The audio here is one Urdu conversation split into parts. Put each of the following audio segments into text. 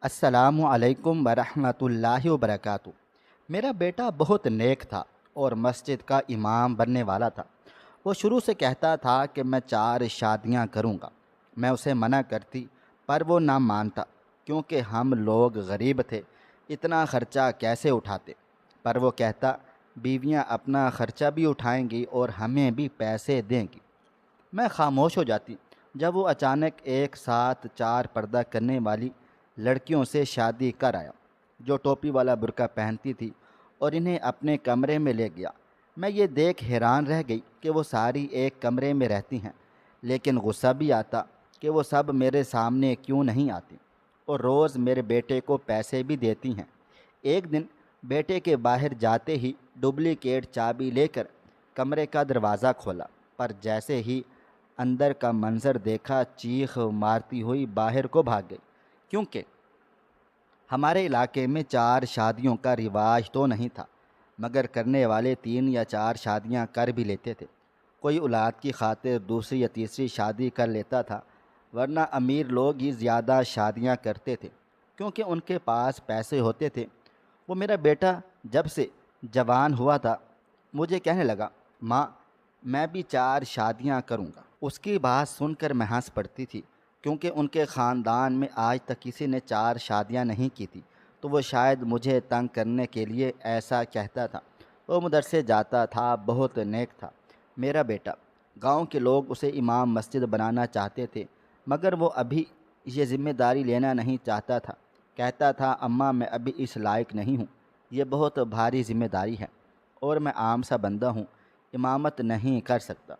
السلام علیکم ورحمۃ اللہ وبرکاتہ۔ میرا بیٹا بہت نیک تھا اور مسجد کا امام بننے والا تھا۔ وہ شروع سے کہتا تھا کہ میں 4 شادیاں کروں گا۔ میں اسے منع کرتی پر وہ نہ مانتا، کیونکہ ہم لوگ غریب تھے، اتنا خرچہ کیسے اٹھاتے۔ پر وہ کہتا بیویاں اپنا خرچہ بھی اٹھائیں گی اور ہمیں بھی پیسے دیں گی۔ میں خاموش ہو جاتی جب وہ اچانک ایک ساتھ 4 پردہ کرنے والی لڑکیوں سے شادی کر آیا، جو ٹوپی والا برقع پہنتی تھی، اور انہیں اپنے کمرے میں لے گیا۔ میں یہ دیکھ حیران رہ گئی کہ وہ ساری ایک کمرے میں رہتی ہیں، لیکن غصہ بھی آتا کہ وہ سب میرے سامنے کیوں نہیں آتی، اور روز میرے بیٹے کو پیسے بھی دیتی ہیں۔ ایک دن بیٹے کے باہر جاتے ہی ڈپلیکیٹ چابی لے کر کمرے کا دروازہ کھولا، پر جیسے ہی اندر کا منظر دیکھا چیخ مارتی ہوئی باہر کو بھاگ گئی، کیونکہ ہمارے علاقے میں 4 شادیوں کا رواج تو نہیں تھا، مگر کرنے والے 3 یا 4 شادیاں کر بھی لیتے تھے۔ کوئی اولاد کی خاطر دوسری یا تیسری شادی کر لیتا تھا، ورنہ امیر لوگ ہی زیادہ شادیاں کرتے تھے، کیونکہ ان کے پاس پیسے ہوتے تھے۔ وہ میرا بیٹا جب سے جوان ہوا تھا مجھے کہنے لگا، ماں میں بھی 4 شادیاں کروں گا۔ اس کی بات سن کر میں ہنس پڑتی تھی، کیونکہ ان کے خاندان میں آج تک کسی نے 4 شادیاں نہیں کی تھی، تو وہ شاید مجھے تنگ کرنے کے لیے ایسا کہتا تھا۔ وہ مدرسے جاتا تھا، بہت نیک تھا میرا بیٹا۔ گاؤں کے لوگ اسے امام مسجد بنانا چاہتے تھے، مگر وہ ابھی یہ ذمہ داری لینا نہیں چاہتا تھا۔ کہتا تھا، اماں میں ابھی اس لائق نہیں ہوں، یہ بہت بھاری ذمہ داری ہے، اور میں عام سا بندہ ہوں، امامت نہیں کر سکتا۔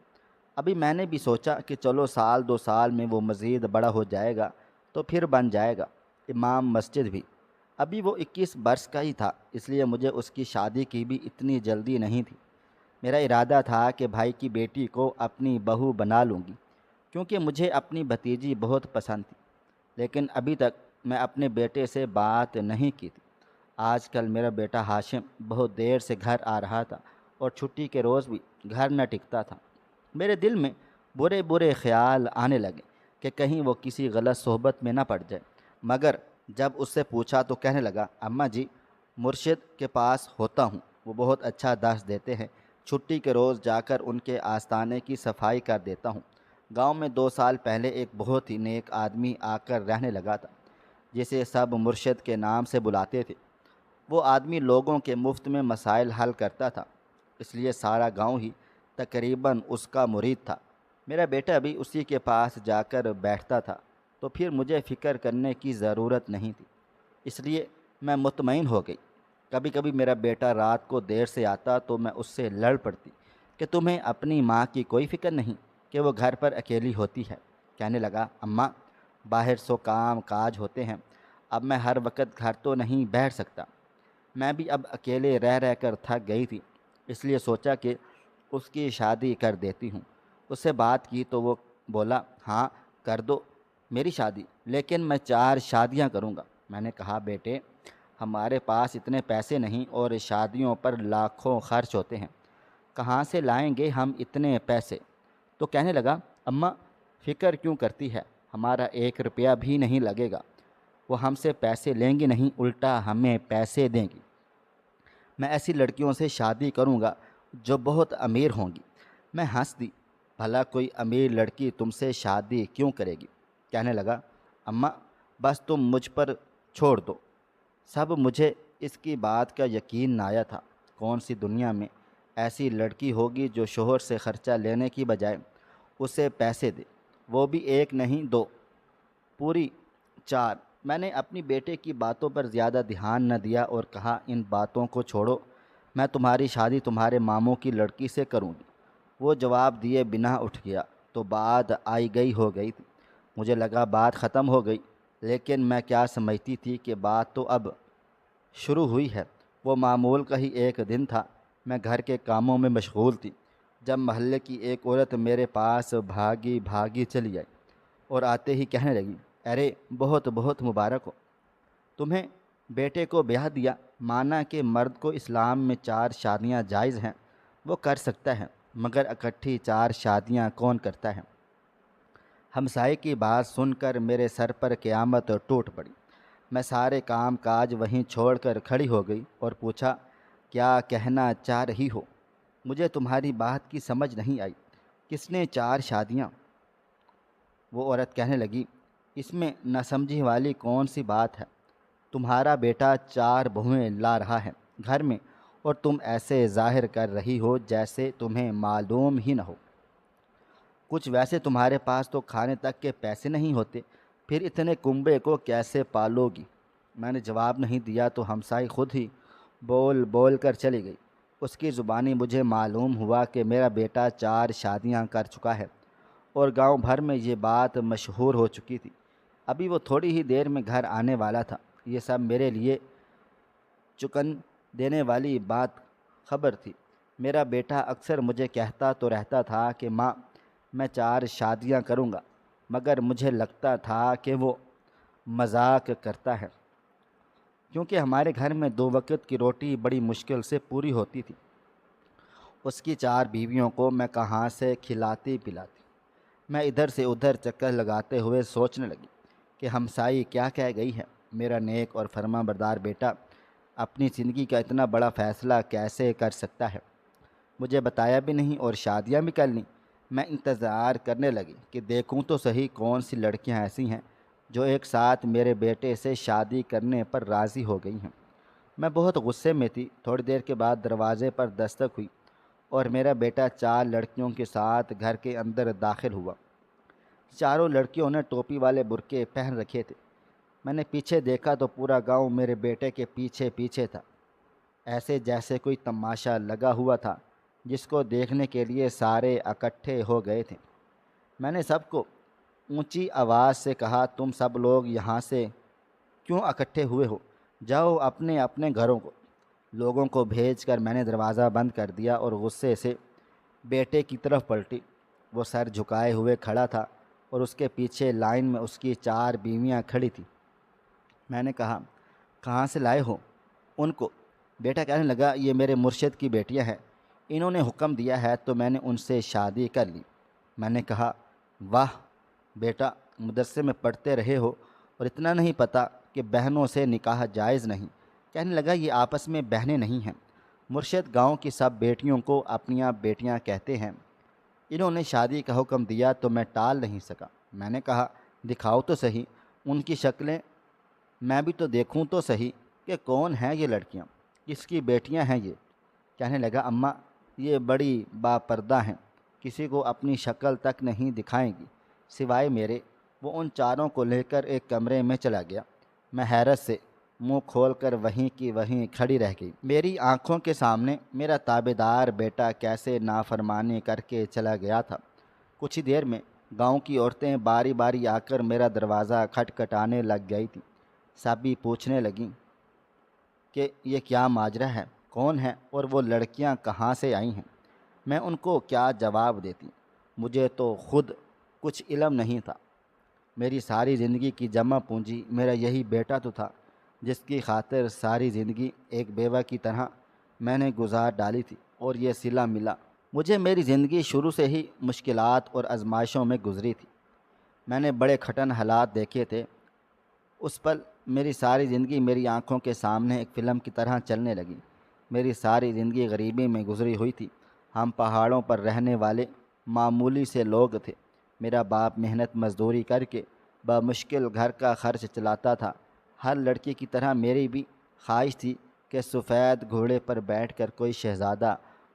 ابھی میں نے بھی سوچا کہ چلو 1 2 سال میں وہ مزید بڑا ہو جائے گا تو پھر بن جائے گا امام مسجد بھی۔ ابھی وہ 21 برس کا ہی تھا، اس لیے مجھے اس کی شادی کی بھی اتنی جلدی نہیں تھی۔ میرا ارادہ تھا کہ بھائی کی بیٹی کو اپنی بہو بنا لوں گی، کیونکہ مجھے اپنی بھتیجی بہت پسند تھی، لیکن ابھی تک میں اپنے بیٹے سے بات نہیں کی تھی۔ آج کل میرا بیٹا ہاشم بہت دیر سے گھر آ رہا تھا، اور چھٹی کے روز بھی گھر نہ ٹکتا تھا۔ میرے دل میں برے برے خیال آنے لگے کہ کہیں وہ کسی غلط صحبت میں نہ پڑ جائے، مگر جب اس سے پوچھا تو کہنے لگا، اماں جی مرشد کے پاس ہوتا ہوں، وہ بہت اچھا درس دیتے ہیں، چھٹی کے روز جا کر ان کے آستانے کی صفائی کر دیتا ہوں۔ گاؤں میں 2 سال پہلے ایک بہت ہی نیک آدمی آ کر رہنے لگا تھا، جسے سب مرشد کے نام سے بلاتے تھے۔ وہ آدمی لوگوں کے مفت میں مسائل حل کرتا تھا، اس لیے سارا گاؤں ہی تقریباً اس کا مرید تھا۔ میرا بیٹا بھی اسی کے پاس جا کر بیٹھتا تھا، تو پھر مجھے فکر کرنے کی ضرورت نہیں تھی، اس لیے میں مطمئن ہو گئی۔ کبھی کبھی میرا بیٹا رات کو دیر سے آتا تو میں اس سے لڑ پڑتی کہ تمہیں اپنی ماں کی کوئی فکر نہیں کہ وہ گھر پر اکیلی ہوتی ہے۔ کہنے لگا، اماں باہر سو کام کاج ہوتے ہیں، اب میں ہر وقت گھر تو نہیں بیٹھ سکتا۔ میں بھی اب اکیلے رہ رہ کر تھک گئی تھی، اس لیے سوچا کہ اس کی شادی کر دیتی ہوں۔ اس سے بات کی تو وہ بولا، ہاں کر دو میری شادی، لیکن میں 4 شادیاں کروں گا۔ میں نے کہا، بیٹے ہمارے پاس اتنے پیسے نہیں، اور شادیوں پر لاکھوں خرچ ہوتے ہیں، کہاں سے لائیں گے ہم اتنے پیسے؟ تو کہنے لگا، اماں فکر کیوں کرتی ہے، ہمارا 1 روپیہ بھی نہیں لگے گا، وہ ہم سے پیسے لیں گی نہیں، الٹا ہمیں پیسے دیں گی۔ میں ایسی لڑکیوں سے شادی کروں گا جو بہت امیر ہوں گی۔ میں ہنس دی، بھلا کوئی امیر لڑکی تم سے شادی کیوں کرے گی؟ کہنے لگا، اماں بس تم مجھ پر چھوڑ دو۔ سب مجھے اس کی بات کا یقین نہ آیا تھا۔ کون سی دنیا میں ایسی لڑکی ہوگی جو شوہر سے خرچہ لینے کی بجائے اسے پیسے دے، وہ بھی ایک نہیں دو، پوری 4۔ میں نے اپنی بیٹے کی باتوں پر زیادہ دھیان نہ دیا اور کہا، ان باتوں کو چھوڑو، میں تمہاری شادی تمہارے ماموں کی لڑکی سے کروں گی۔ وہ جواب دیے بنا اٹھ گیا، تو بات آئی گئی ہو گئی تھی۔ مجھے لگا بات ختم ہو گئی، لیکن میں کیا سمجھتی تھی کہ بات تو اب شروع ہوئی ہے۔ وہ معمول کا ہی ایک دن تھا، میں گھر کے کاموں میں مشغول تھی، جب محلے کی ایک عورت میرے پاس بھاگی بھاگی چلی آئی، اور آتے ہی کہنے لگی، ارے بہت بہت مبارک ہو، تمہیں بیٹے کو بیاہ دیا۔ مانا کہ مرد کو اسلام میں 4 شادیاں جائز ہیں، وہ کر سکتا ہے، مگر اکٹھی 4 شادیاں کون کرتا ہے؟ ہمسائے کی بات سن کر میرے سر پر قیامت ٹوٹ پڑی۔ میں سارے کام کاج وہیں چھوڑ کر کھڑی ہو گئی اور پوچھا، کیا کہنا چاہ رہی ہو؟ مجھے تمہاری بات کی سمجھ نہیں آئی۔ کس نے 4 شادیاں؟ وہ عورت کہنے لگی، اس میں نہ سمجھی والی کون سی بات ہے؟ تمہارا بیٹا 4 بہویں لا رہا ہے گھر میں، اور تم ایسے ظاہر کر رہی ہو جیسے تمہیں معلوم ہی نہ ہو۔ کچھ ویسے تمہارے پاس تو کھانے تک کے پیسے نہیں ہوتے، پھر اتنے کنبے کو کیسے پالو گی؟ میں نے جواب نہیں دیا تو ہمسائی خود ہی بول بول کر چلی گئی۔ اس کی زبانی مجھے معلوم ہوا کہ میرا بیٹا 4 شادیاں کر چکا ہے، اور گاؤں بھر میں یہ بات مشہور ہو چکی تھی۔ ابھی وہ تھوڑی ہی دیر میں گھر آنے والا تھا۔ یہ سب میرے لیے چکن دینے والی بات خبر تھی۔ میرا بیٹا اکثر مجھے کہتا تو رہتا تھا کہ ماں، میں 4 شادیاں کروں گا، مگر مجھے لگتا تھا کہ وہ مذاق کرتا ہے، کیونکہ ہمارے گھر میں 2 وقت کی روٹی بڑی مشکل سے پوری ہوتی تھی۔ اس کی 4 بیویوں کو میں کہاں سے کھلاتی پلاتی؟ میں ادھر سے ادھر چکر لگاتے ہوئے سوچنے لگی کہ ہمسائی کیا کہہ گئی ہے۔ میرا نیک اور فرما بردار بیٹا اپنی زندگی کا اتنا بڑا فیصلہ کیسے کر سکتا ہے؟ مجھے بتایا بھی نہیں اور شادیاں بھی کر لیں۔ میں انتظار کرنے لگی کہ دیکھوں تو صحیح کون سی لڑکیاں ایسی ہیں جو ایک ساتھ میرے بیٹے سے شادی کرنے پر راضی ہو گئی ہیں۔ میں بہت غصے میں تھی۔ تھوڑی دیر کے بعد دروازے پر دستک ہوئی اور میرا بیٹا 4 لڑکیوں کے ساتھ گھر کے اندر داخل ہوا۔ چاروں لڑکیوں نے ٹوپی والے برقعے پہن رکھے تھے۔ میں نے پیچھے دیکھا تو پورا گاؤں میرے بیٹے کے پیچھے پیچھے تھا، ایسے جیسے کوئی تماشا لگا ہوا تھا جس کو دیکھنے کے لیے سارے اکٹھے ہو گئے تھے۔ میں نے سب کو اونچی آواز سے کہا، تم سب لوگ یہاں سے کیوں اکٹھے ہوئے ہو؟ جاؤ اپنے اپنے گھروں کو۔ لوگوں کو بھیج کر میں نے دروازہ بند کر دیا اور غصے سے بیٹے کی طرف پلٹی۔ وہ سر جھکائے ہوئے کھڑا تھا اور اس کے پیچھے لائن میں اس کی 4 بیویاں کھڑی تھیں۔ میں نے کہا، کہاں سے لائے ہو ان کو؟ بیٹا کہنے لگا، یہ میرے مرشد کی بیٹیاں ہیں، انہوں نے حکم دیا ہے تو میں نے ان سے شادی کر لی۔ میں نے کہا، واہ بیٹا، مدرسے میں پڑھتے رہے ہو اور اتنا نہیں پتہ کہ بہنوں سے نکاح جائز نہیں؟ کہنے لگا، یہ آپس میں بہنیں نہیں ہیں، مرشد گاؤں کی سب بیٹیوں کو اپنیاں بیٹیاں کہتے ہیں، انہوں نے شادی کا حکم دیا تو میں ٹال نہیں سکا۔ میں نے کہا، دکھاؤ تو صحیح ان کی شکلیں، میں بھی تو دیکھوں تو صحیح کہ کون ہیں یہ لڑکیاں، کس کی بیٹیاں ہیں یہ؟ کہنے لگا، اماں یہ بڑی باپردہ ہیں، کسی کو اپنی شکل تک نہیں دکھائیں گی سوائے میرے۔ وہ ان چاروں کو لے کر ایک کمرے میں چلا گیا۔ میں حیرت سے منہ کھول کر وہیں کی وہیں کھڑی رہ گئی۔ میری آنکھوں کے سامنے میرا تابعدار بیٹا کیسے نافرمانی کر کے چلا گیا تھا۔ کچھ ہی دیر میں گاؤں کی عورتیں باری باری آ کر میرا دروازہ کھٹکھٹانے لگ گئی تھیں۔ سبھی پوچھنے لگیں کہ یہ کیا ماجرا ہے، کون ہے اور وہ لڑکیاں کہاں سے آئی ہیں؟ میں ان کو کیا جواب دیتی؟ مجھے تو خود کچھ علم نہیں تھا۔ میری ساری زندگی کی جمع پونجی میرا یہی بیٹا تو تھا، جس کی خاطر ساری زندگی ایک بیوہ کی طرح میں نے گزار ڈالی تھی، اور یہ صلہ ملا۔ مجھے میری زندگی شروع سے ہی مشکلات اور آزمائشوں میں گزری تھی۔ میں نے بڑے کھٹن حالات دیکھے تھے۔ اس پل میری ساری زندگی میری آنکھوں کے سامنے ایک فلم کی طرح چلنے لگی۔ میری ساری زندگی غریبی میں گزری ہوئی تھی۔ ہم پہاڑوں پر رہنے والے معمولی سے لوگ تھے۔ میرا باپ محنت مزدوری کر کے بمشکل گھر کا خرچ چلاتا تھا۔ ہر لڑکی کی طرح میری بھی خواہش تھی کہ سفید گھوڑے پر بیٹھ کر کوئی شہزادہ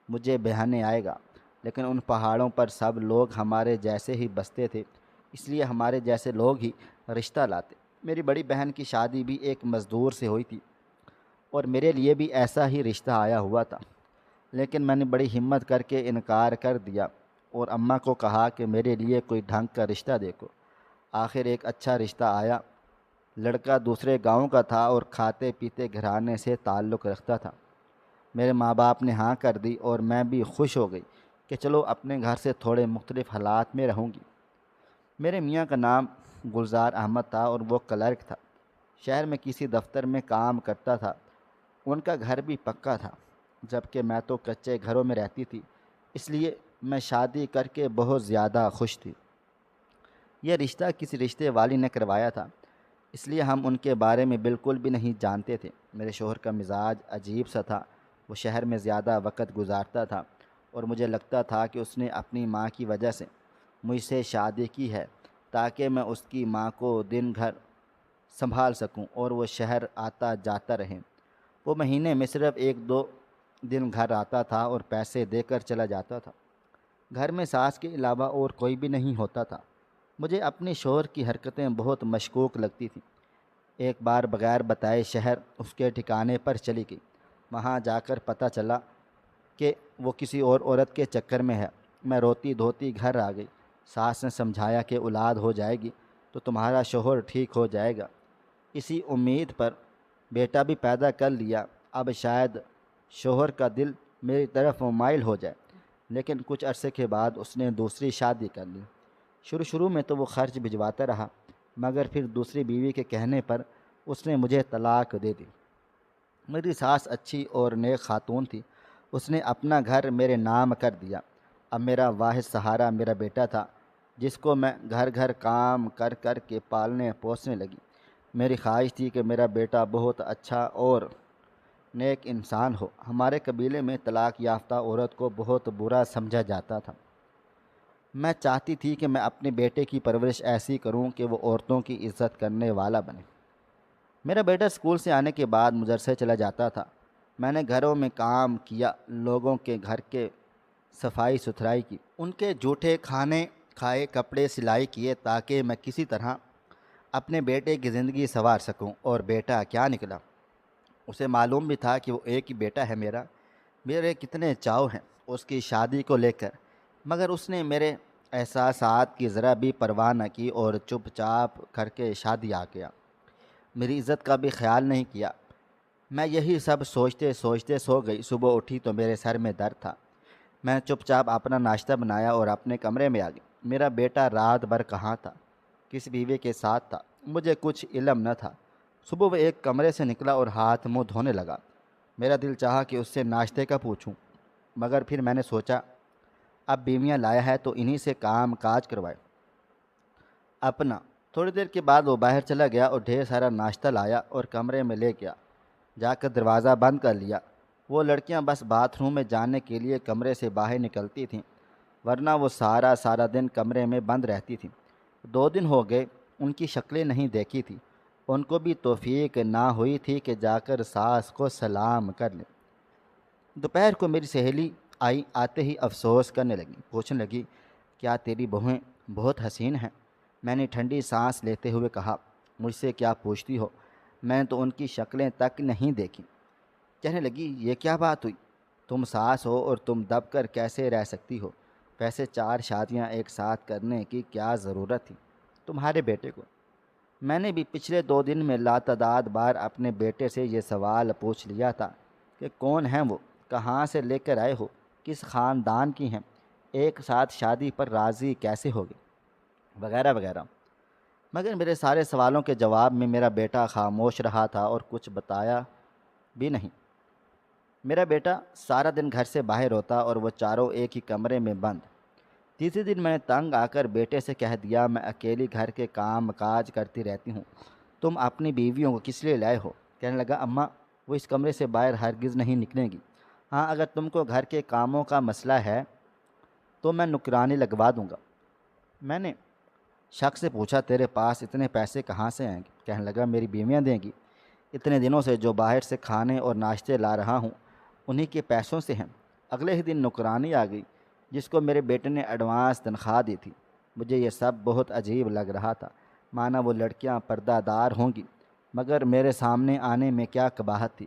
مجھے بہانے آئے گا، لیکن ان پہاڑوں پر سب لوگ ہمارے جیسے ہی بستے تھے، اس لیے ہمارے جیسے لوگ ہی رشتہ لاتے۔ میری بڑی بہن کی شادی بھی ایک مزدور سے ہوئی تھی، اور میرے لیے بھی ایسا ہی رشتہ آیا ہوا تھا، لیکن میں نے بڑی ہمت کر کے انکار کر دیا اور اماں کو کہا کہ میرے لیے کوئی ڈھنگ کا رشتہ دیکھو۔ آخر ایک اچھا رشتہ آیا۔ لڑکا دوسرے گاؤں کا تھا اور کھاتے پیتے گھرانے سے تعلق رکھتا تھا۔ میرے ماں باپ نے ہاں کر دی اور میں بھی خوش ہو گئی کہ چلو اپنے گھر سے تھوڑے مختلف حالات میں رہوں گی۔ میرے میاں کا نام گلزار احمد تھا اور وہ کلرک تھا، شہر میں کسی دفتر میں کام کرتا تھا۔ ان کا گھر بھی پکا تھا، جبکہ میں تو کچے گھروں میں رہتی تھی، اس لیے میں شادی کر کے بہت زیادہ خوش تھی۔ یہ رشتہ کسی رشتے والی نے کروایا تھا۔ اس لیے ہم ان کے بارے میں بالکل بھی نہیں جانتے تھے۔ میرے شوہر کا مزاج عجیب سا تھا، وہ شہر میں زیادہ وقت گزارتا تھا اور مجھے لگتا تھا کہ اس نے اپنی ماں کی وجہ سے مجھ سے شادی کی ہے تاکہ میں اس کی ماں کو دن گھر سنبھال سکوں اور وہ شہر آتا جاتا رہے۔ وہ مہینے میں صرف 1-2 دن گھر آتا تھا اور پیسے دے کر چلا جاتا تھا۔ گھر میں ساس کے علاوہ اور کوئی بھی نہیں ہوتا تھا۔ مجھے اپنے شوہر کی حرکتیں بہت مشکوک لگتی تھیں۔ ایک بار بغیر بتائے شہر اس کے ٹھکانے پر چلی گئی۔ وہاں جا کر پتہ چلا کہ وہ کسی اور عورت کے چکر میں ہے۔ میں روتی دھوتی گھر آ گئی۔ ساس نے سمجھایا کہ اولاد ہو جائے گی تو تمہارا شوہر ٹھیک ہو جائے گا۔ اسی امید پر بیٹا بھی پیدا کر لیا۔ اب شاید شوہر کا دل میری طرف مائل ہو جائے۔ لیکن کچھ عرصے کے بعد اس نے دوسری شادی کر لی۔ شروع میں تو وہ خرچ بھجواتا رہا، مگر پھر دوسری بیوی کے کہنے پر اس نے مجھے طلاق دے دی۔ میری ساس اچھی اور نیک خاتون تھی۔ اس نے اپنا گھر میرے نام کر دیا۔ اب میرا واحد سہارا میرا بیٹا تھا، جس کو میں گھر گھر کام کر کر کے پالنے پوسنے لگی۔ میری خواہش تھی کہ میرا بیٹا بہت اچھا اور نیک انسان ہو۔ ہمارے قبیلے میں طلاق یافتہ عورت کو بہت برا سمجھا جاتا تھا۔ میں چاہتی تھی کہ میں اپنے بیٹے کی پرورش ایسی کروں کہ وہ عورتوں کی عزت کرنے والا بنے۔ میرا بیٹا اسکول سے آنے کے بعد مدرسے چلا جاتا تھا۔ میں نے گھروں میں کام کیا، لوگوں کے گھر کے صفائی ستھرائی کی، ان کے جھوٹے کھانے کھائے، کپڑے سلائی کیے تاکہ میں کسی طرح اپنے بیٹے کی زندگی سنوار سکوں۔ اور بیٹا کیا نکلا! اسے معلوم بھی تھا کہ وہ ایک ہی بیٹا ہے میرے کتنے چاؤ ہیں اس کی شادی کو لے کر، مگر اس نے میرے احساسات کی ذرا بھی پرواہ نہ کی اور چپ چاپ کر کے شادی آ گیا۔ میری عزت کا بھی خیال نہیں کیا۔ میں یہی سب سوچتے سوچتے سو گئی۔ صبح اٹھی تو میرے سر میں درد تھا۔ میں چپ چاپ اپنا ناشتہ بنایا اور اپنے کمرے میں آ گئی۔ میرا بیٹا رات بھر کہاں تھا، کس بیوی کے ساتھ تھا، مجھے کچھ علم نہ تھا۔ صبح وہ ایک کمرے سے نکلا اور ہاتھ منہ دھونے لگا۔ میرا دل چاہا کہ اس سے ناشتے کا پوچھوں، مگر پھر میں نے سوچا اب بیویاں لایا ہے تو انہی سے کام کاج کروائے اپنا۔ تھوڑی دیر کے بعد وہ باہر چلا گیا اور ڈھیر سارا ناشتہ لایا اور کمرے میں لے گیا۔ جا کر دروازہ بند کر لیا۔ وہ لڑکیاں بس باتھ روم میں جانے کے لیے کمرے سے باہر نکلتی تھیں، ورنہ وہ سارا دن کمرے میں بند رہتی تھیں۔ 2 دن ہو گئے ان کی شکلیں نہیں دیکھی تھی۔ ان کو بھی توفیق نہ ہوئی تھی کہ جا کر ساس کو سلام کر لیں۔ دوپہر کو میری سہیلی آئی، آتے ہی افسوس کرنے لگی، پوچھنے لگی کیا تیری بہویں بہت حسین ہیں؟ میں نے ٹھنڈی سانس لیتے ہوئے کہا مجھ سے کیا پوچھتی ہو، میں نے تو ان کی شکلیں تک نہیں دیکھی۔ کہنے لگی یہ کیا بات ہوئی، تم ساس ہو اور تم دب کر کیسے رہ سکتی ہو؟ ویسے 4 شادیاں ایک ساتھ کرنے کی کیا ضرورت تھی تمہارے بیٹے کو؟ میں نے بھی پچھلے 2 دن میں لاتعداد بار اپنے بیٹے سے یہ سوال پوچھ لیا تھا کہ کون ہیں وہ، کہاں سے لے کر آئے ہو، کس خاندان کی ہیں، ایک ساتھ شادی پر راضی کیسے ہوگے، وغیرہ وغیرہ۔ مگر میرے سارے سوالوں کے جواب میں میرا بیٹا خاموش رہا تھا اور کچھ بتایا بھی نہیں۔ میرا بیٹا سارا دن گھر سے باہر ہوتا اور وہ چاروں ایک ہی کمرے میں بند۔ تیسرے دن میں نے تنگ آ کر بیٹے سے کہہ دیا میں اکیلی گھر کے کام کاج کرتی رہتی ہوں، تم اپنی بیویوں کو کس لیے لائے ہو؟ کہنے لگا اماں وہ اس کمرے سے باہر ہرگز نہیں نکلیں گی، ہاں اگر تم کو گھر کے کاموں کا مسئلہ ہے تو میں نکرانی لگوا دوں گا۔ میں نے شک سے پوچھا تیرے پاس اتنے پیسے کہاں سے آئیں گے؟ کہنے لگا میری بیویاں دیں گی، اتنے دنوں سے جو باہر سے کھانے اور ناشتے لا رہا ہوں انہی کے پیسوں سے ہیں۔ اگلے ہی دن نکرانی آ گئی جس کو میرے بیٹے نے ایڈوانس تنخواہ دی تھی۔ مجھے یہ سب بہت عجیب لگ رہا تھا، مانا وہ لڑکیاں پردہ دار ہوں گی، مگر میرے سامنے آنے میں کیا قباحت تھی،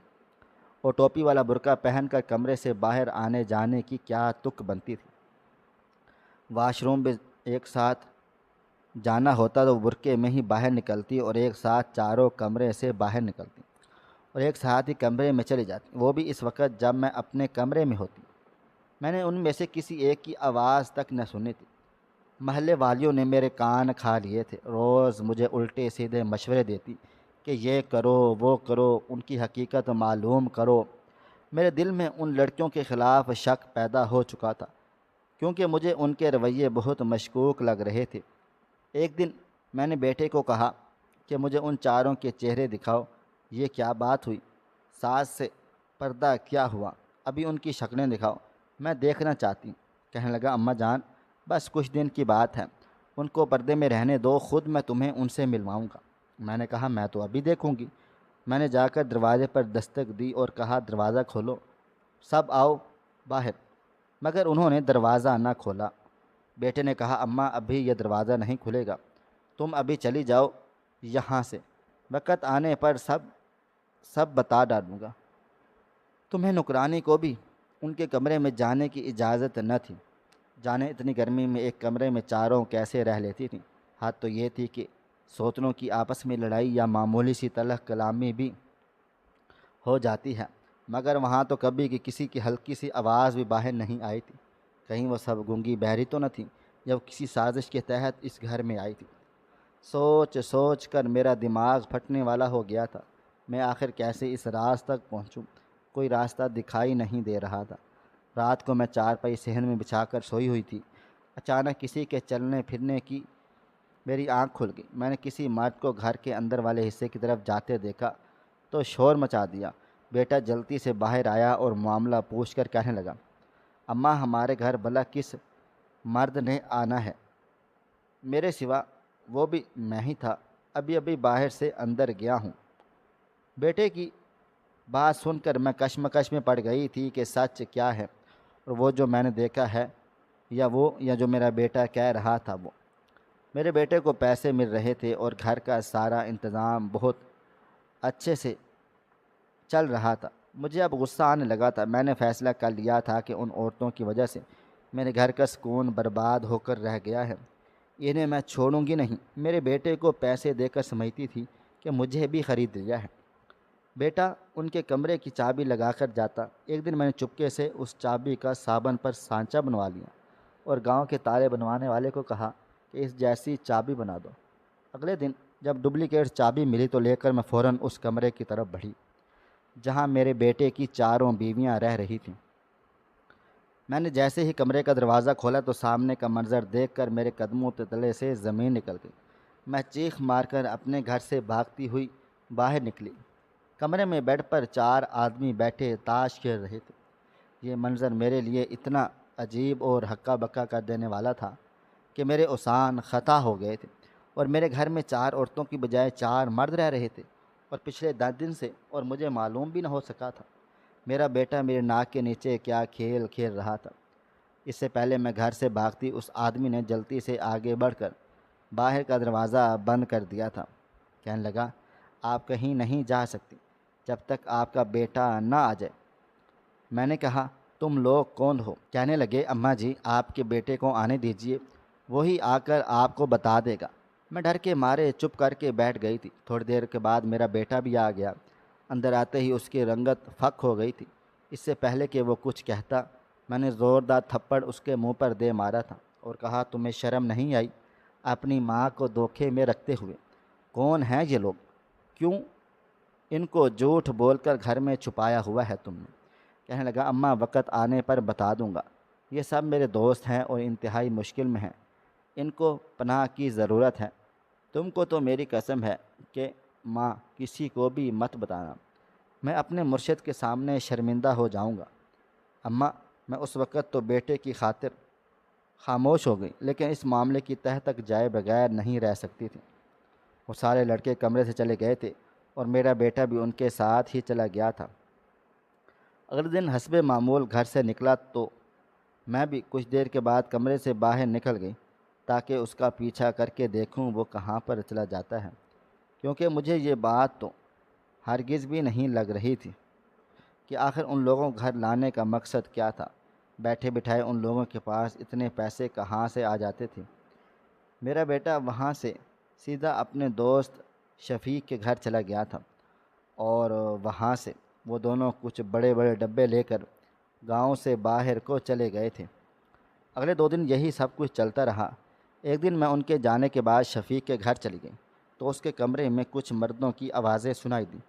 اور ٹوپی والا برقع پہن کر کمرے سے باہر آنے جانے کی کیا تک بنتی تھی۔ واش روم بھی ایک ساتھ جانا ہوتا تو برقعے میں ہی باہر نکلتی اور ایک ساتھ چاروں کمرے سے باہر نکلتی اور ایک ساتھ ہی کمرے میں چلی جاتی، وہ بھی اس وقت جب میں اپنے کمرے میں ہوتی۔ میں نے ان میں سے کسی ایک کی آواز تک نہ سنی تھی۔ محلے والیوں نے میرے کان کھا لیے تھے، روز مجھے الٹے سیدھے مشورے دیتی کہ یہ کرو وہ کرو، ان کی حقیقت معلوم کرو۔ میرے دل میں ان لڑکیوں کے خلاف شک پیدا ہو چکا تھا، کیونکہ مجھے ان کے رویے بہت مشکوک لگ رہے تھے۔ ایک دن میں نے بیٹے کو کہا کہ مجھے ان چاروں کے چہرے دکھاؤ، یہ کیا بات ہوئی، ساس سے پردہ کیا ہوا، ابھی ان کی شکلیں دکھاؤ، میں دیکھنا چاہتی ہوں۔ کہنے لگا اماں جان بس کچھ دن کی بات ہے، ان کو پردے میں رہنے دو، خود میں تمہیں ان سے ملواؤں گا۔ میں نے کہا میں تو ابھی دیکھوں گی۔ میں نے جا کر دروازے پر دستک دی اور کہا دروازہ کھولو، سب آؤ باہر، مگر انہوں نے دروازہ نہ کھولا۔ بیٹے نے کہا اماں ابھی یہ دروازہ نہیں کھلے گا، تم ابھی چلی جاؤ یہاں سے، وقت آنے پر سب بتا ڈالوں گا۔ تمہیں نکرانی کو بھی ان کے کمرے میں جانے کی اجازت نہ تھی، جانے اتنی گرمی میں ایک کمرے میں چاروں کیسے رہ لیتی تھیں۔ حد تو یہ تھی کہ سوتنوں کی آپس میں لڑائی یا معمولی سی تلخ کلامی بھی ہو جاتی ہے، مگر وہاں تو کبھی کہ کسی کی ہلکی سی آواز بھی باہر نہیں آئی تھی۔ کہیں وہ سب گونگی بہری تو نہ تھیں یا وہ کسی سازش کے تحت اس گھر میں آئی تھی۔ سوچ سوچ کر میرا دماغ پھٹنے والا ہو گیا تھا۔ میں آخر کیسے اس راز تک پہنچوں؟ کوئی راستہ دکھائی نہیں دے رہا تھا۔ رات کو میں چارپائی صحن میں بچھا کر سوئی ہوئی تھی، اچانک کسی کے چلنے پھرنے کی میری آنکھ کھل گئی۔ میں نے کسی مرد کو گھر کے اندر والے حصے کی طرف جاتے دیکھا تو شور مچا دیا۔ بیٹا جلدی سے باہر آیا اور معاملہ پوچھ کر کہنے لگا اماں ہمارے گھر بھلا کس مرد نے آنا ہے؟ میرے سوا وہ بھی میں ہی تھا، ابھی ابھی باہر سے اندر گیا ہوں۔ بیٹے کی بات سن کر میں کشمکش میں پڑ گئی تھی کہ سچ کیا ہے، اور وہ جو میں نے دیکھا ہے یا جو میرا بیٹا کہہ رہا تھا وہ۔ میرے بیٹے کو پیسے مل رہے تھے اور گھر کا سارا انتظام بہت اچھے سے چل رہا تھا۔ مجھے اب غصہ آنے لگا تھا۔ میں نے فیصلہ کر لیا تھا کہ ان عورتوں کی وجہ سے میرے گھر کا سکون برباد ہو کر رہ گیا ہے، انہیں میں چھوڑوں گی نہیں۔ میرے بیٹے کو پیسے دے کر سمجھتی تھی کہ مجھے بھی خرید لیا ہے۔ بیٹا ان کے کمرے کی چابی لگا کر جاتا۔ ایک دن میں نے چپکے سے اس چابی کا صابن پر سانچہ بنوا لیا اور گاؤں کے تالے بنوانے والے کو کہا کہ اس جیسی چابی بنا دو۔ اگلے دن جب ڈپلیکیٹ چابی ملی تو لے کر میں فوراً اس کمرے کی طرف بڑھی جہاں میرے بیٹے کی چاروں بیویاں رہ رہی تھیں۔ میں نے جیسے ہی کمرے کا دروازہ کھولا تو سامنے کا منظر دیکھ کر میرے قدموں کے تلے سے زمین نکل گئی۔ میں چیخ مار کر اپنے گھر سے بھاگتی ہوئی باہر نکلی۔ کمرے میں بیڈ پر 4 آدمی بیٹھے تاش کھیل رہے تھے۔ یہ منظر میرے لیے اتنا عجیب اور ہکا بکا کر دینے والا تھا کہ میرے اوسان خطا ہو گئے تھے، اور میرے گھر میں 4 عورتوں کی بجائے 4 مرد رہ رہے تھے، اور پچھلے 10 دن سے، اور مجھے معلوم بھی نہ ہو سکا تھا۔ میرا بیٹا میرے ناک کے نیچے کیا کھیل کھیل رہا تھا۔ اس سے پہلے میں گھر سے بھاگتی اس آدمی نے جلدی سے آگے بڑھ کر باہر کا دروازہ بند کر دیا تھا۔ کہنے لگا آپ کہیں نہیں جا سکتی جب تک آپ کا بیٹا نہ آ جائے۔ میں نے کہا تم لوگ کون ہو؟ کہنے لگے اماں جی آپ کے بیٹے کو آنے دیجئے، وہی آ کر آپ کو بتا دے گا۔ میں ڈر کے مارے چپ کر کے بیٹھ گئی تھی۔ تھوڑی دیر کے بعد میرا بیٹا بھی آ گیا۔ اندر آتے ہی اس کی رنگت پھک ہو گئی تھی۔ اس سے پہلے کہ وہ کچھ کہتا میں نے زوردار تھپڑ اس کے منہ پر دے مارا تھا اور کہا تمہیں شرم نہیں آئی اپنی ماں کو دھوکے میں رکھتے ہوئے؟ کون ہیں یہ لوگ؟ کیوں ان کو جھوٹ بول کر گھر میں چھپایا ہوا ہے تم نے؟ کہنے لگا اماں وقت آنے پر بتا دوں گا، یہ سب میرے دوست ہیں اور انتہائی مشکل میں ہیں، ان کو پناہ کی ضرورت ہے۔ تم کو تو میری قسم ہے کہ ماں کسی کو بھی مت بتانا، میں اپنے مرشد کے سامنے شرمندہ ہو جاؤں گا۔ اماں میں اس وقت تو بیٹے کی خاطر خاموش ہو گئی، لیکن اس معاملے کی تہ تک جائے بغیر نہیں رہ سکتی تھی۔ وہ سارے لڑکے کمرے سے چلے گئے تھے اور میرا بیٹا بھی ان کے ساتھ ہی چلا گیا تھا۔ اگلے دن حسب معمول گھر سے نکلا تو میں بھی کچھ دیر کے بعد کمرے سے باہر نکل گئی تاکہ اس کا پیچھا کر کے دیکھوں وہ کہاں پر چلا جاتا ہے، کیونکہ مجھے یہ بات تو ہرگز بھی نہیں لگ رہی تھی کہ آخر ان لوگوں کو گھر لانے کا مقصد کیا تھا۔ بیٹھے بٹھائے ان لوگوں کے پاس اتنے پیسے کہاں سے آ جاتے تھے؟ میرا بیٹا وہاں سے سیدھا اپنے دوست شفیق کے گھر چلا گیا تھا، اور وہاں سے وہ دونوں کچھ بڑے بڑے ڈبے لے کر گاؤں سے باہر کو چلے گئے تھے۔ اگلے 2 دن یہی سب کچھ چلتا رہا۔ ایک دن میں ان کے جانے کے بعد شفیق کے گھر چلی گئی تو اس کے کمرے میں کچھ مردوں کی آوازیں سنائی دیں،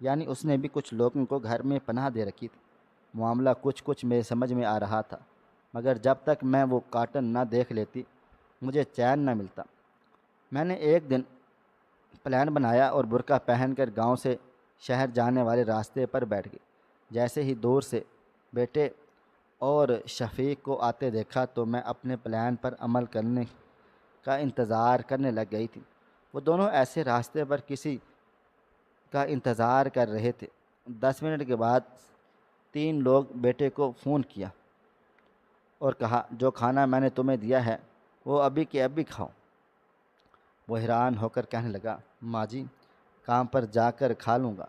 یعنی اس نے بھی کچھ لوگوں کو گھر میں پناہ دے رکھی تھی۔ معاملہ کچھ میرے سمجھ میں آ رہا تھا، مگر جب تک میں وہ کارٹن نہ دیکھ لیتی مجھے چین نہ ملتا۔ میں نے ایک دن پلان بنایا اور برقع پہن کر گاؤں سے شہر جانے والے راستے پر بیٹھ گئی۔ جیسے ہی دور سے بیٹے اور شفیق کو آتے دیکھا تو میں اپنے پلان پر عمل کرنے کا انتظار کرنے لگ گئی تھی۔ وہ دونوں ایسے راستے پر کسی کا انتظار کر رہے تھے۔ 10 منٹ کے بعد 3 لوگ بیٹے کو فون کیا اور کہا جو کھانا میں نے تمہیں دیا ہے وہ ابھی کے ابھی کھاؤ۔ وہ حیران ہو کر کہنے لگا ماں جی کام پر جا کر کھا لوں گا،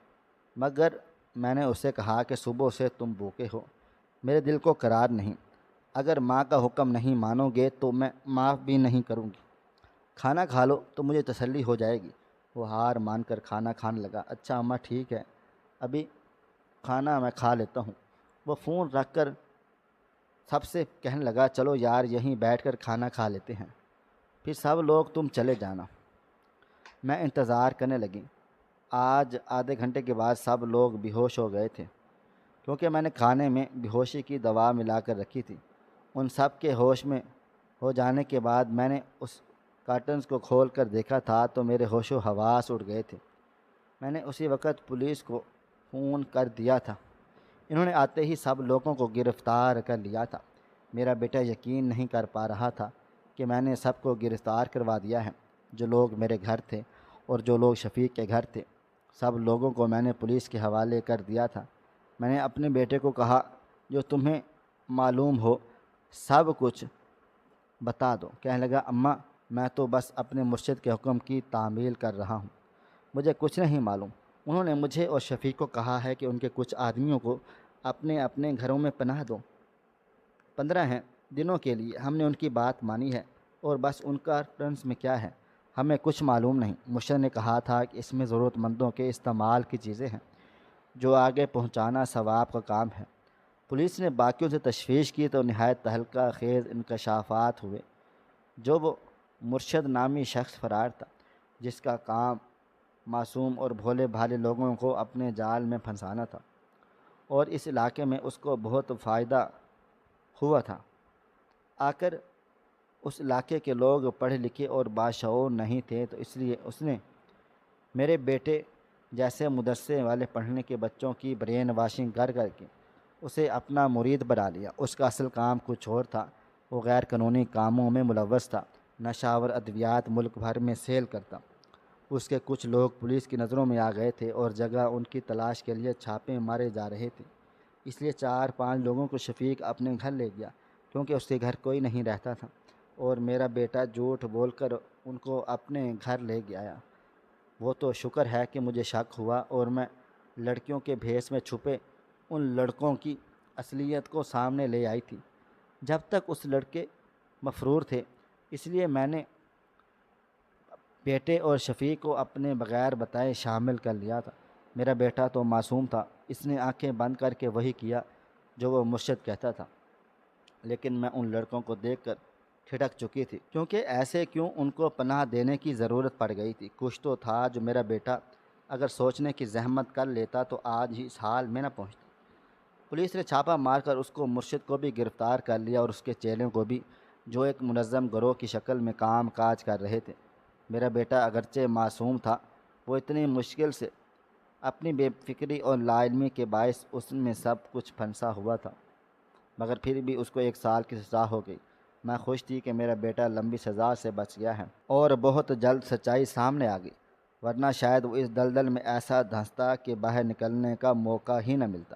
مگر میں نے اسے کہا کہ صبح سے تم بھوکے ہو، میرے دل کو قرار نہیں، اگر ماں کا حکم نہیں مانو گے تو میں معاف بھی نہیں کروں گی، کھانا کھا لو تو مجھے تسلی ہو جائے گی۔ وہ ہار مان کر کھانا کھانے لگا۔ اچھا اماں ٹھیک ہے، ابھی کھانا میں کھا لیتا ہوں۔ وہ فون رکھ کر سب سے کہنے لگا چلو یار یہیں بیٹھ کر کھانا کھا لیتے ہیں، پھر سب لوگ تم چلے جانا۔ میں انتظار کرنے لگی۔ آج آدھے گھنٹے کے بعد سب لوگ بے ہوش ہو گئے تھے، کیونکہ میں نے کھانے میں بے ہوشی کی دوا ملا کر رکھی تھی۔ ان سب کے ہوش میں ہو جانے کے بعد میں نے اس کارٹنز کو کھول کر دیکھا تھا تو میرے ہوش و حواس اڑ گئے تھے۔ میں نے اسی وقت پولیس کو فون کر دیا تھا۔ انہوں نے آتے ہی سب لوگوں کو گرفتار کر لیا تھا۔ میرا بیٹا یقین نہیں کر پا رہا تھا کہ میں نے سب کو گرفتار کروا دیا ہے، جو لوگ میرے گھر تھے اور جو لوگ شفیق کے گھر تھے، سب لوگوں کو میں نے پولیس کے حوالے کر دیا تھا۔ میں نے اپنے بیٹے کو کہا جو تمہیں معلوم ہو سب کچھ بتا دو۔ کہنے لگا اماں میں تو بس اپنے مرشد کے حکم کی تعمیل کر رہا ہوں، مجھے کچھ نہیں معلوم۔ انہوں نے مجھے اور شفیق کو کہا ہے کہ ان کے کچھ آدمیوں کو اپنے اپنے گھروں میں پناہ دو، 15 دنوں کے لیے۔ ہم نے ان کی بات مانی ہے اور بس ان کا ٹرنس میں کیا ہے ہمیں کچھ معلوم نہیں۔ مرشد نے کہا تھا کہ اس میں ضرورت مندوں کے استعمال کی چیزیں ہیں جو آگے پہنچانا ثواب کا کام ہے۔ پولیس نے باقیوں سے تشویش کی تو نہایت تہلکہ خیز انکشافات ہوئے۔ جو وہ مرشد نامی شخص فرار تھا، جس کا کام معصوم اور بھولے بھالے لوگوں کو اپنے جال میں پھنسانا تھا، اور اس علاقے میں اس کو بہت فائدہ ہوا تھا۔ آخر اس علاقے کے لوگ پڑھے لکھے اور باشعور نہیں تھے، تو اس لیے اس نے میرے بیٹے جیسے مدرسے والے پڑھنے کے بچوں کی برین واشنگ کر کر کے اسے اپنا مرید بنا لیا۔ اس کا اصل کام کچھ اور تھا، وہ غیر قانونی کاموں میں ملوث تھا، نشاور ادویات ملک بھر میں سیل کرتا۔ اس کے کچھ لوگ پولیس کی نظروں میں آ گئے تھے اور جگہ ان کی تلاش کے لیے چھاپے مارے جا رہے تھے، اس لیے 4-5 لوگوں کو شفیق اپنے گھر لے گیا، کیونکہ اس کے گھر کوئی نہیں رہتا تھا، اور میرا بیٹا جھوٹ بول کر ان کو اپنے گھر لے گیا۔ وہ تو شکر ہے کہ مجھے شک ہوا اور میں لڑکیوں کے بھیس میں چھپے ان لڑکوں کی اصلیت کو سامنے لے آئی تھی۔ جب تک اس لڑکے مفرور تھے، اس لیے میں نے بیٹے اور شفیق کو اپنے بغیر بتائے شامل کر لیا تھا۔ میرا بیٹا تو معصوم تھا، اس نے آنکھیں بند کر کے وہی کیا جو وہ مرشد کہتا تھا، لیکن میں ان لڑکوں کو دیکھ کر ٹھٹک چکی تھی، کیونکہ ایسے کیوں ان کو پناہ دینے کی ضرورت پڑ گئی تھی۔ کچھ تو تھا جو میرا بیٹا اگر سوچنے کی زحمت کر لیتا تو آج ہی اس حال میں نہ پہنچتا۔ پولیس نے چھاپا مار کر اس کو مرشد کو بھی گرفتار کر لیا اور اس کے چیلوں کو بھی، جو ایک منظم گروہ کی شکل میں کام کاج کر رہے تھے۔ میرا بیٹا اگرچہ معصوم تھا، وہ اتنی مشکل سے اپنی بے فکری اور لا علمی کے باعث اس میں سب کچھ پھنسا ہوا تھا، مگر پھر بھی اس کو 1 سال کی سزا ہو گئی۔ میں خوش تھی کہ میرا بیٹا لمبی سزا سے بچ گیا ہے اور بہت جلد سچائی سامنے آ گئی، ورنہ شاید وہ اس دلدل میں ایسا دھنستا کہ باہر نکلنے کا موقع ہی نہ ملتا۔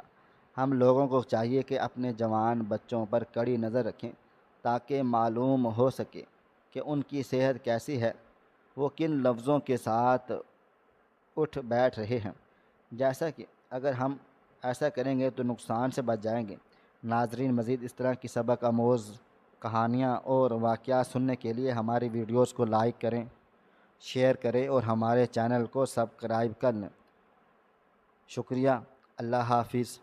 ہم لوگوں کو چاہیے کہ اپنے جوان بچوں پر کڑی نظر رکھیں تاکہ معلوم ہو سکے کہ ان کی صحت کیسی ہے، وہ کن لفظوں کے ساتھ اٹھ بیٹھ رہے ہیں۔ جیسا کہ اگر ہم ایسا کریں گے تو نقصان سے بچ جائیں گے۔ ناظرین، مزید اس طرح کی سبق آموز کہانیاں اور واقعات سننے کے لیے ہماری ویڈیوز کو لائک کریں، شیئر کریں اور ہمارے چینل کو سبسکرائب کر لیں۔ شکریہ۔ اللہ حافظ۔